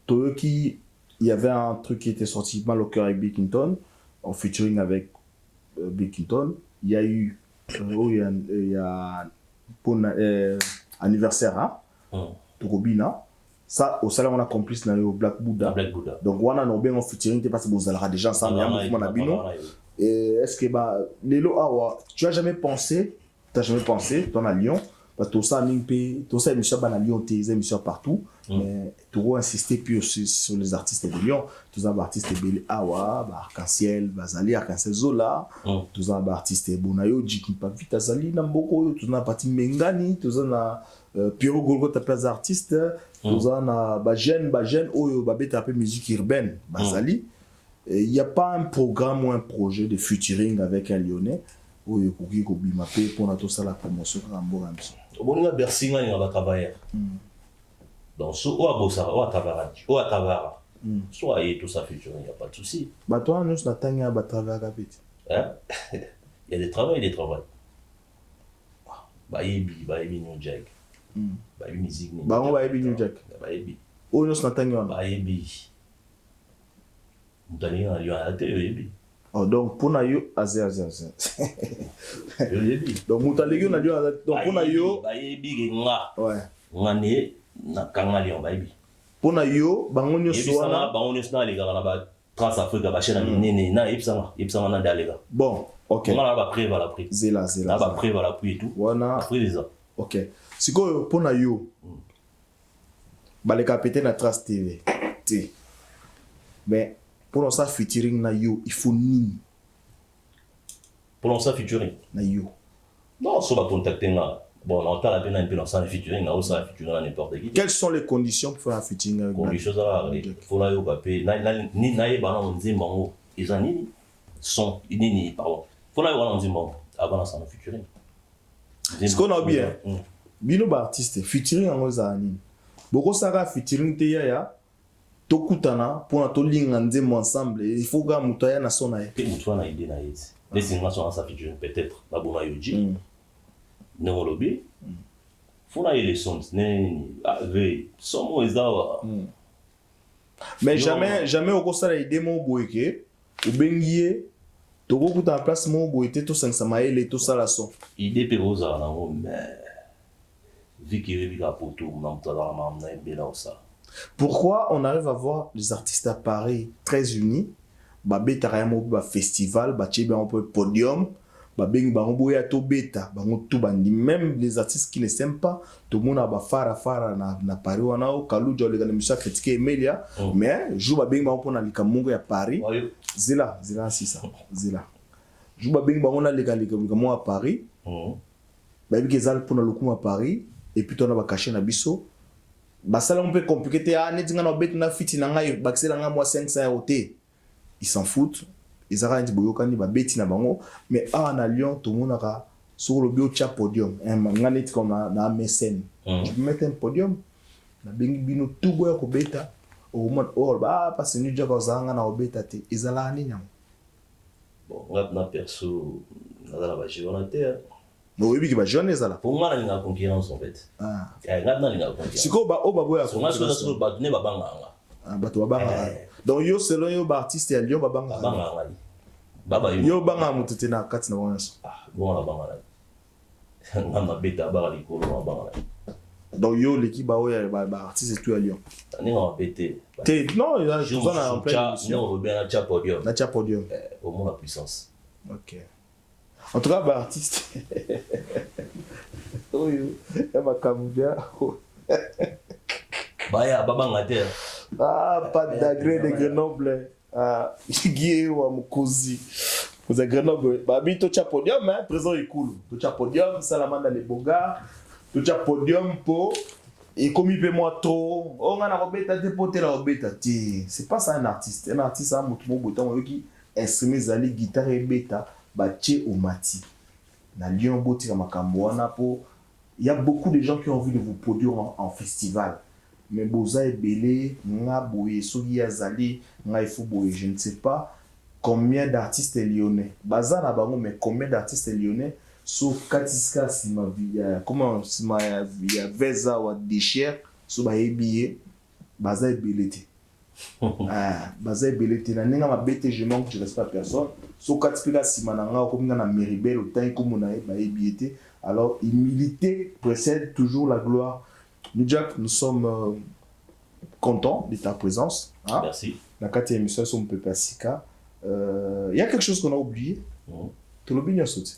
toi qui il y avait un truc qui était sorti mal au cœur avec Bickington en featuring avec Bickington, il y a eu il y a pour anniversaire hein. Tokobina. Ça, au salaire, on a complice dans le Black Buddha. Donc, on a bien en featuring, parce que vous allez déjà ensemble, et est-ce que, Lélo Awa, tu n'as jamais pensé, toi, à Lyon, parce que tout ça, émission à Lyon, tes émissions partout, mais tu as insisté plus sur les artistes de Lyon. Tous les artistes de Bélé Awa, Arc-en-Ciel, Bazali, Arc-en-Ciel Zola, tous les artistes de Bonayo, Jiki Pavita Zali, Namboko, tous les artistes Mengani, tous les Pierrot Golgotha Place artistes, tous les jeunes, Oyo, Babette un peu musique urbaine, Bazali. Il n'y a pas un programme ou un projet de featuring avec un Lyonnais. Oyo, Kouki, Kobimapé, pour tout ça, la promotion, Rambo-Ramsi. Bon, on Bercy, il va travailler. Donc, soit à Tavara, soit à Tavara, soit et tout ça futur, il n'y a pas de souci. Toi, nous, on a travailler il y a des travaux et des travaux. Baïbi New Jack. Baïbi musique. Baïbi New Jack. Baïbi. Oh, nous, on a Baïbi. Nous avons un lieu à la télé. Oh, donc, pour nous, azé. Donc, nous avons un lieu à la télé. Donc, pour nous, Baïbi, ouais. Ngane na kangali on baby pour na yo bangonyo soana bangonyo soana les gars na ba Transafrique ba chaîne nini na ipsanga na dalega bon OK on a ba préva la prix zela ba préva la prix et tout wana après les OK siko pour na yo ba le capitaine na Trace TV t mais pour ça featuring na yo il faut ni pour ça featuring na yo non so ba contacter na. Bon, on a la peine un peu dans ça, featuring, on a featuring à n'importe qui. Quelles sont les conditions pour faire un featuring avec conditions il faut là au papier. Ni naïe bana on dit bon, ils ont ni son, ni pardon. Faut là on dit bon, avant ça on featuring. Ce qu'on a bien. Bino ba artiste featuring en ozani. Boko saka featuring te ya tokutana pour na to linga nzembo ensemble, il faut ga mutoya na sona ye. Que mutoya na idée na yezi. Les innovations ça featuring peut-être ba bona yoji. Non lobby faut les sons avec son mais jamais au costa la idée mon boyke ou bengié to ko ta place mon boyte to 500 maïle tout ça la son idée perosa na mais viki vika poto na mtala na mbela ça. Pourquoi on arrive à voir les artistes à Paris très unis babé tarayamo ba festival ba tchebe un peu podium babeng bango boya to beta bango tout bandi même les artistes qui ne s'aiment pas tout le monde a ba fara na Paris wana o Kaluja le gana musique critiquer Emilia mais jou babeng bango pona likamungo ya Paris zela si ça zela jou babeng bango na likamungo à Paris babi kezal pona lokuma à Paris et puis tona ba cacher na biso basala un peu compliqué te a netinga na beta na fiti na ngai bakisela nga moi 500 € te ils s'en foutent. Ils ont dit boyokani ba beti na bango mais na Lyon tout le monde a sur le bio cha podium un ngani comme na mécène je peux mettre un podium na bengi bino tout boya ko beta au moment ba parce que nous déjà kozanga na obeta te ezala ni nyam bon na perso na ba journaliste no webi ki ba jeune ezala pour moi na concurrence en fait na concurrence siko ba boya ko na so ba ne ba banga bato babanga donc yo selon yo ba artiste ya Lyon babanga baba yo banga mutete na kati na wanso bon la banga la na beta ba li ko na banga donc yo l'équipe ba oya ba artiste tout à Lyon ni on pété té non il a tout ça en plein non bien na cha podium au moins la puissance. OK en tout cas ba artiste oyo ya makamubia baya babanga terre pas d'agré de Grenoble Guy wa Mukozi vous êtes Grenoble babi to cha podium hein présent ikulu to cha podium salamanda les boga to cha podium po Et comme il peut moi trop, on a robeta te poter la robeta. C'est pas ça un artiste. Un artiste a mutumo botan qui instrument zali guitare et beta ba tché au mati. Na Lyon boti ka makambo wana po. Il y a beaucoup de gens qui ont envie de vous produire en festival. Mais boza et belé, nga boye sogi yazali, nga ifo boye, je ne sais pas combien d'artistes lyonnais. Baza na bango mais combien d'artistes lyonnais sauf Katiska sima via comment sima via Veza ou Déchire so ba ebiye baza e belete. Baza e belete na ninga mabete je manque je reste pas personne. So Katiska sima na nga comme na Meribel au temps comme na ba ebiye. Alors humilité précède toujours la gloire. Nous Jack, nous sommes contents de ta présence. Hein? Merci. La quatrième émission sur Mpepé Sika. Il y a quelque chose qu'on a oublié. Tu l'as oublié sauté.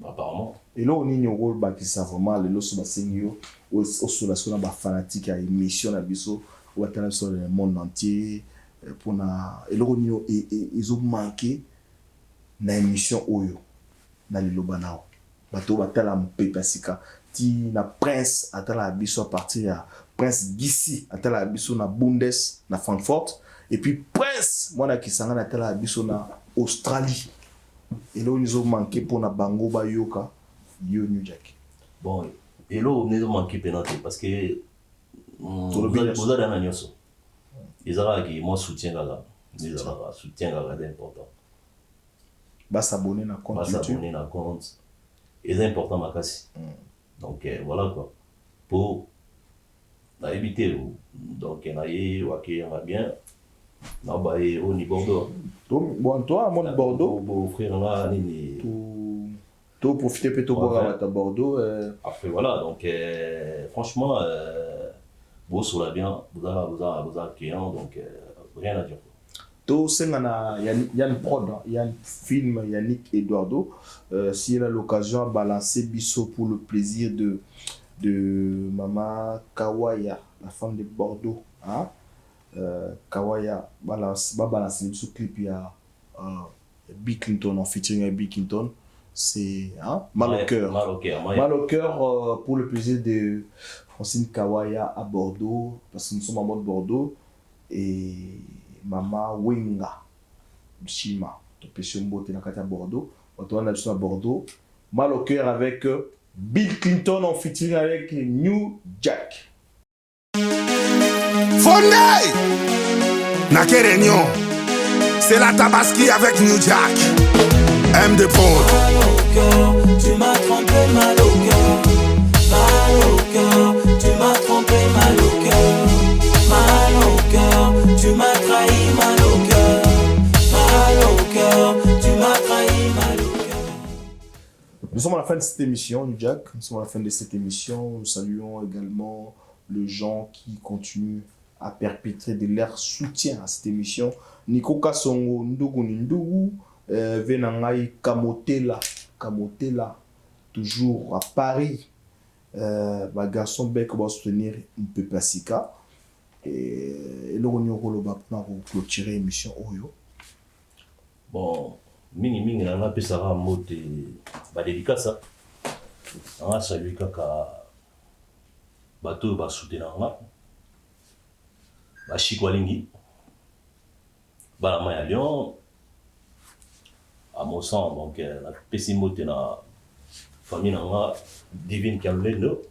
Apparemment. Et là, on a un rôle qui ça vraiment le sur la scène au sur la scène ba fanatique à émission na biso ou à sur le monde entier pour na et là on ils ont manqué na émission oyo na le lobanao bato batala Mpepé Sika ti na prince atala biso à partir ya prince Gissi atala biso na Bundes na Francfort et puis prince moi na kisanga na atala biso na Australie. Et là, ils ont manqué pour na bango ba yoka yo New Jack. Bon, et là, on a manqué pénalité parce que vous avez un agneau. Ils ont moi soutien là. Ils ont soutien là important. Bah s'abonner na compte YouTube. S'abonner na compte. Et c'est important ma casse. Donc voilà quoi. Pour éviter donc on a eu ok on va bien. Non bah au niveau Bordeaux. Bon toi à mon Bordeaux. Pour offrir là ni. Tout profiter peut-être boire à Bordeaux. Après voilà donc franchement vous sur bien vous accueillant donc rien à dire. Tout c'est Yann Prod, Yann Film, Yannick Eduardo. S'il a l'occasion de balancer Bisso pour le plaisir de Maman Kawaya, la femme de Bordeaux. Hein? Kawaya balance Bisso clip il y a Bill Clinton en featuring avec Bill Clinton. C'est hein? Mal au cœur. Mal au cœur pour le plaisir de Francine Kawaya à Bordeaux, parce que nous sommes en mode Bordeaux. Et Mama Wenga Chima, tu peux se monter dans à Bordeaux. On est à Bordeaux. Mal au cœur avec Bill Clinton en featuring avec New Jack. Fondé Naké Réunion, c'est la Tabaski avec New Jack. M de Pont. Mal au cœur, tu m'as trompé, mal au cœur. Mal au cœur, tu m'as trompé, mal au cœur. Mal au cœur, tu m'as trahi, mal au cœur. Mal au cœur, tu m'as trahi, mal au cœur. Nous sommes à la fin de cette émission, New Jack. Nous sommes à la fin de cette émission. Nous saluons également les gens qui continuent à perpétrer de leur soutien à cette émission. Nico Kasongo, Ndougou Ndougou, Venangai Kamotela, toujours à Paris. Garçon Bec va soutenir Mpepé Sika. Et là, on va clôturer l'émission Oyo. Bon, mingi on a appelé ça un mot de dédicace. On a salué kaka bateau ba soutenir là. Ba Chikwalingi. Ba la Maya Lyon. À mon sens, donc la pessimote na famille na divine Kamlendo.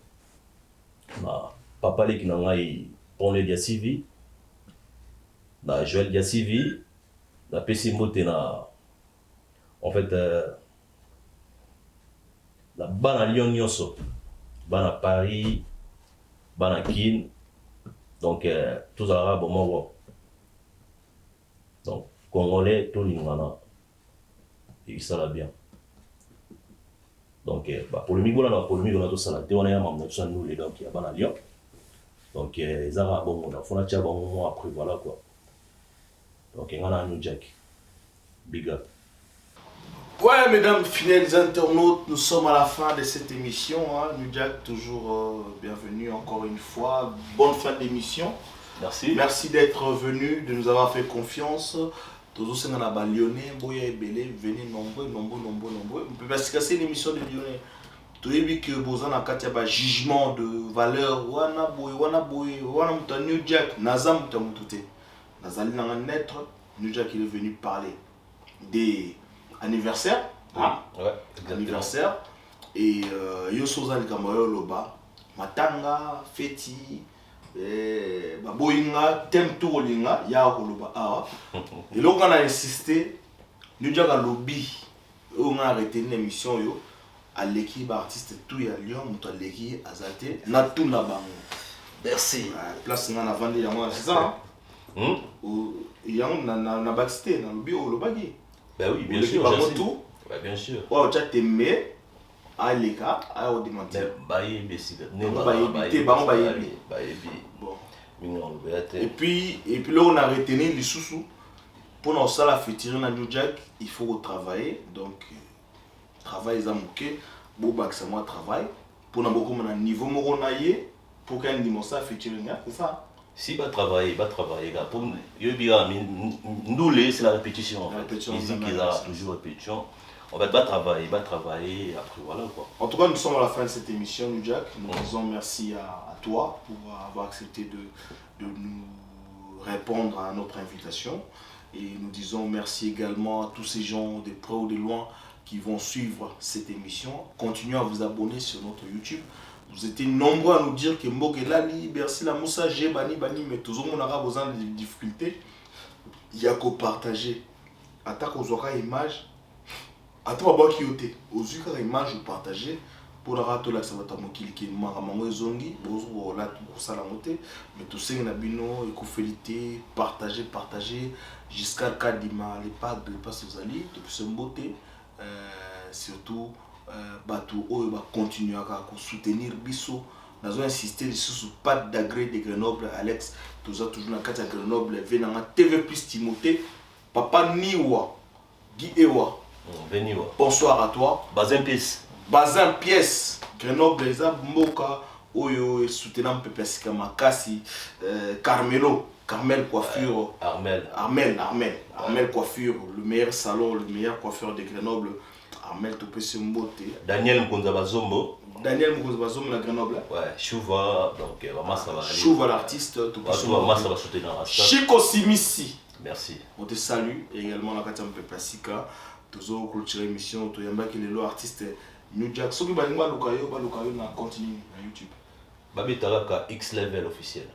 Na papa li qui na ngai Ponle Diasivi. Na Joël Diasivi. La pessimote na en fait la bana Lyon Nyoso. Bana Paris, bana Kin. Donc tous arabes au moment. Donc congolais tout lingana. Et ça va bien. Donc pour le Migo là pour le Migo là tout ça là on a un membre de nous les gars qui a bana Lyon. Donc les arabes bon on a fait un bon après voilà quoi. Donc on a un New Jack. Big up. Ouais, mesdames, fidèles internautes, nous sommes à la fin de cette émission. Hein. New Jack, toujours bienvenue encore une fois. Bonne fin d'émission. Merci. Merci d'être venu, de nous avoir fait confiance. Tous ceux qui sont Lyonnais, Boya et Belé, venez nombreux. On peut pas se casser l'émission de Lyonnais. toyebi que boza na kati ya jugement de valeur wana boye wana muta New Jack naza muta mutu te nazali na naître. New Jack il est venu parler des anniversaires. Ah, ouais, exactement. Anniversaire et yo soza likambo yo loba matanga feti baboyinga thème tout olinga ya koloba awa et là on a insisté New Jack a lobby on a arrêté une émission yo à l'équipe artiste tout ya Lyon muto aleki azate na tout na bango. Merci. Place nga na vandi ya moi c'est ça hein yango na backstage na lobby o lobaki. Ben oui, bien sûr, tout. Ouais, bien sûr. Ouais, tu as aimé à l'écart, à au démentir. Et puis là on a retenu les sous pour nous ça la fétirer na New Jack, il faut travailler donc travail ça moqué, bon bah que ça moi travail pour na beaucoup mon niveau mo naie pour qu'un dimanche ça fétirer c'est ça. Si va travailler gars pour yobira nous c'est la répétition en fait. Ici qu'ils a toujours répétition. On va travailler après voilà quoi. En tout cas, nous sommes à la fin de cette émission, New Jack. Nous disons merci à toi pour avoir accepté de nous répondre à notre invitation. Et nous disons merci également à tous ces gens de près ou de loin qui vont suivre cette émission. Continuez à vous abonner sur notre YouTube. Vous étiez nombreux à nous dire que Mbogelali, Bercy, la Moussa, G, Bani, mais tous on aura besoin de difficultés. Il y a qu'à partager. Attaque aux oreilles images. À toi, qui yote, aux yeux de l'image, vous partagez pour la rate là, ça va t'avoir qui est maman zongi, bon là pour ça la montée, mais tout ça il a bino, écofélité, partager, jusqu'à le cas d'ima, les pas aux alliés, depuis ce beauté, surtout bateau, on va continuer à soutenir Bissot. Nous avons insisté sur pas d'agré de Grenoble, Alex, tout ça toujours dans la carte de Grenoble, venant TV plus Timothée, Papa Niwa, Guy Ewa. Bonsoir à toi. Bazin pièce. Grenoble, les Mboka, Oyo, soutenant Pepesika Makasi, Carmel Coiffure. Armel Coiffure, le meilleur salon, le meilleur coiffeur de Grenoble. Armel Topesi Mbote. Daniel Mkonzabazombo, la Grenoble. Ouais, Chouva, donc vraiment ça va aller. Chouva l'artiste, vraiment ça va soutenir. Chico Simissi. Merci. On te salue et également la Katia Pepesika. Toujours clôturer l'émission, tu as qui est l'artiste New Jack. Ce qui va nous na continue na YouTube. Babi Taraka X Level officiel.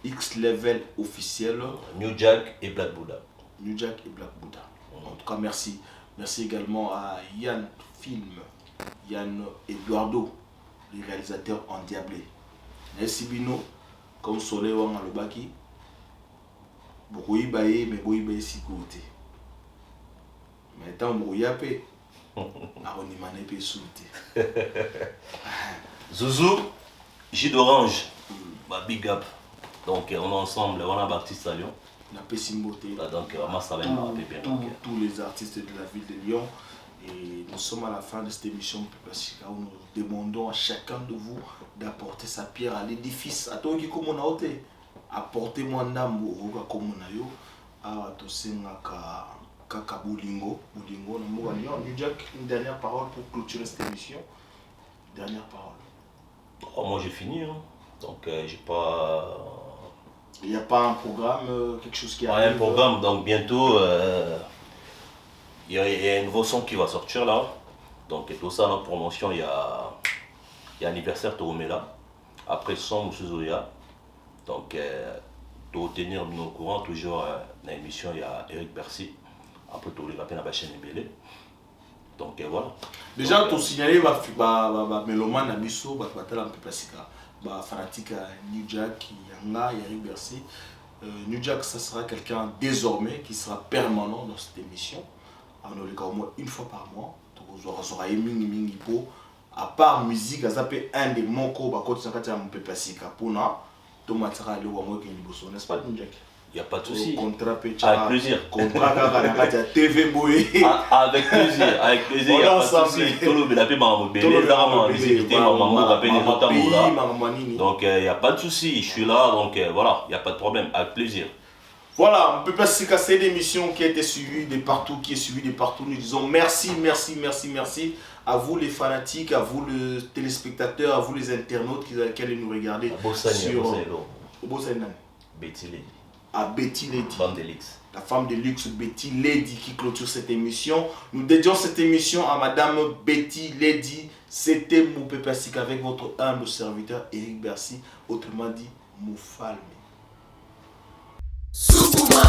X Level officiel. New Jack et Black Buddha. New Jack et Black Buddha. En tout cas, merci. Merci également à Yann Film, Yann Eduardo, le réalisateur endiablé. Merci Bino, comme Soleil Wang Alobaki. Beaucoup Ibaye, mais beaucoup Ibaye si côté. Mais tant que vous avez fait, Zouzou, Jus d'orange, big up. Donc on est ensemble, on a Baptiste à Lyon. La Pessimboté. Donc vraiment ça va être bien. Tous les artistes de la ville de Lyon. Et nous sommes à la fin de cette émission où nous demandons à chacun de vous d'apporter sa pierre à l'édifice. À toi qui comme on a ôté, apportez-moi un amour comme on a eu. À tous ces Kaka Boulingo, New Jack, une dernière parole pour clôturer cette émission. Dernière parole. Oh, moi j'ai fini, hein. Donc j'ai pas. Il n'y a pas un programme, quelque chose qui arrive. Un programme, donc bientôt il y a un nouveau son qui va sortir là. Donc tout ça dans la promotion, il y a anniversaire Toromela. Après son Moussouzouya. Donc pour tenir nos courants, toujours dans l'émission, il y a Eric Bercy. Après tout le rappel à la chaîne Ebélé. Donc voilà. Déjà tu signalé Meloman Abisso, Batala Mpepasika, fanatique New Jack, Yanga, Eric Bercy. New Jack, ça sera quelqu'un désormais qui sera permanent dans cette émission. On aura au moins une fois par mois. Donc on aura Mingi Po. À part musique, ça peut un des moko bakot sakata Mpepasika Puna. Tomatara le wa moki liboso, n'est-ce pas New Jack? Il n'y a pas de souci. Avec plaisir. Contrat TV Boy. Avec plaisir, il n'y a pas de souci. Donc il n'y a pas de souci, je suis là, donc voilà, il n'y a pas de problème, avec plaisir. Voilà, Pépé Sika, c'est l'émission qui a été suivie de partout, qui est suivie de partout. Nous disons merci, merci, merci, merci à vous les fanatiques, à vous les téléspectateurs, à vous les internautes qui allaient nous regarder sur Betty Lady. À Betty Lady. Femme de luxe. La femme de luxe Betty Lady qui clôture cette émission. Nous dédions cette émission à Madame Betty Lady. C'était Mou Pépé Sika avec votre humble serviteur Eric Bercy, autrement dit Moufalme. Sukuma.